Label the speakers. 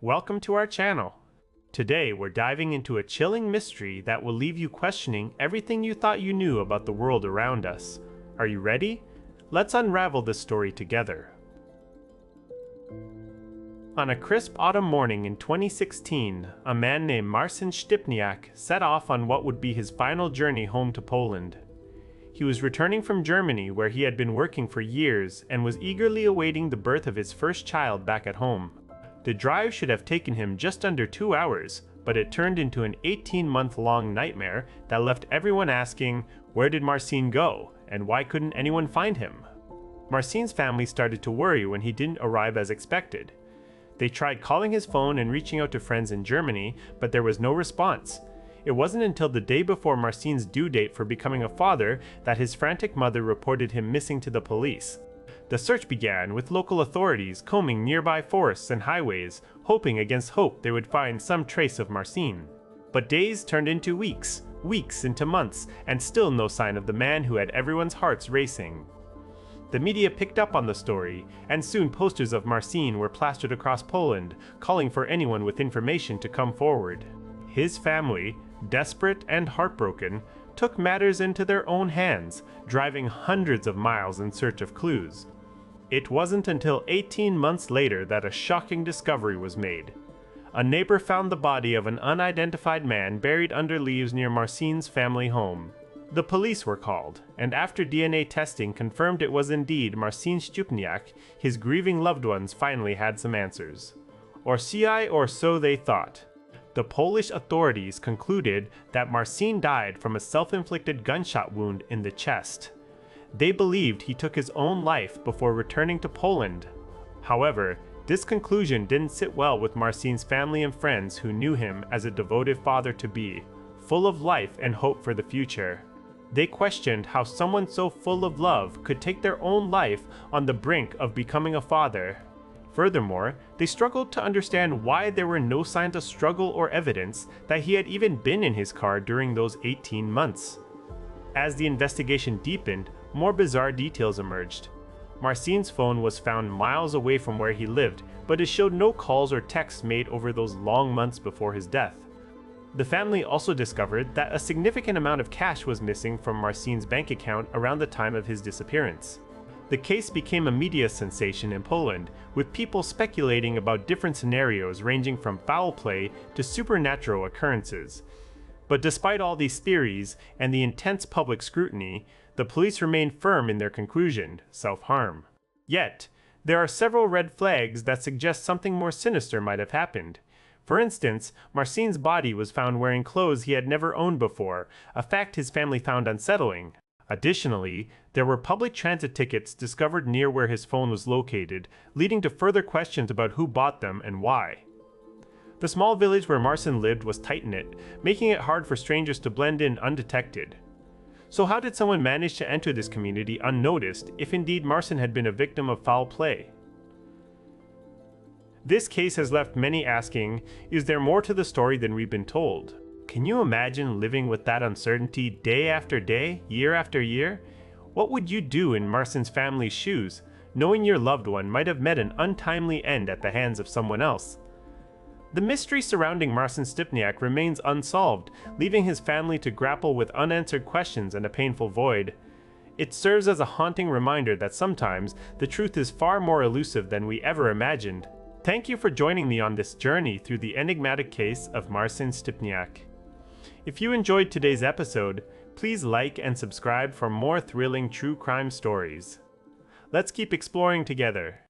Speaker 1: welcome to our channel. Today we're diving into a chilling mystery that will leave you questioning everything you thought you knew about the world around us. Are you ready? Let's unravel this story together. On a crisp autumn morning in 2016, a man named Marcin Stipniak set off on what would be his final journey home to Poland. He was returning from Germany, where he had been working for years and was eagerly awaiting the birth of his first child back at home. The drive should have taken him just under 2 hours, but it turned into an 18-month-long nightmare that left everyone asking, where did Marcin go, and why couldn't anyone find him? Marcin's family started to worry when he didn't arrive as expected. They tried calling his phone and reaching out to friends in Germany, but there was no response. It wasn't until the day before Marcin's due date for becoming a father that his frantic mother reported him missing to the police. The search began, with local authorities combing nearby forests and highways, hoping against hope they would find some trace of Marcin. But days turned into weeks, weeks into months, and still no sign of the man who had everyone's hearts racing. The media picked up on the story, and soon posters of Marcin were plastered across Poland, calling for anyone with information to come forward. His family, desperate and heartbroken, took matters into their own hands, driving hundreds of miles in search of clues. It wasn't until 18 months later that a shocking discovery was made. A neighbor found the body of an unidentified man buried under leaves near Marcin's family home. The police were called, and after DNA testing confirmed it was indeed Marcin Stipniak, his grieving loved ones finally had some answers. Or so they thought. The Polish authorities concluded that Marcin died from a self-inflicted gunshot wound in the chest. They believed he took his own life before returning to Poland. However, this conclusion didn't sit well with Marcin's family and friends who knew him as a devoted father-to-be, full of life and hope for the future. They questioned how someone so full of love could take their own life on the brink of becoming a father. Furthermore, they struggled to understand why there were no signs of struggle or evidence that he had even been in his car during those 18 months. As the investigation deepened, more bizarre details emerged. Marcin's phone was found miles away from where he lived, but it showed no calls or texts made over those long months before his death. The family also discovered that a significant amount of cash was missing from Marcin's bank account around the time of his disappearance. The case became a media sensation in Poland, with people speculating about different scenarios ranging from foul play to supernatural occurrences. But despite all these theories and the intense public scrutiny, the police remained firm in their conclusion: self-harm. Yet, there are several red flags that suggest something more sinister might have happened. For instance, Marcin's body was found wearing clothes he had never owned before, a fact his family found unsettling. Additionally, there were public transit tickets discovered near where his phone was located, leading to further questions about who bought them and why. The small village where Marcin lived was tight-knit, making it hard for strangers to blend in undetected. So how did someone manage to enter this community unnoticed if indeed Marcin had been a victim of foul play? This case has left many asking, is there more to the story than we've been told? Can you imagine living with that uncertainty day after day, year after year? What would you do in Marcin's family's shoes, knowing your loved one might have met an untimely end at the hands of someone else? The mystery surrounding Marcin Stipniak remains unsolved, leaving his family to grapple with unanswered questions and a painful void. It serves as a haunting reminder that sometimes the truth is far more elusive than we ever imagined. Thank you for joining me on this journey through the enigmatic case of Marcin Stipniak. If you enjoyed today's episode, please like and subscribe for more thrilling true crime stories. Let's keep exploring together.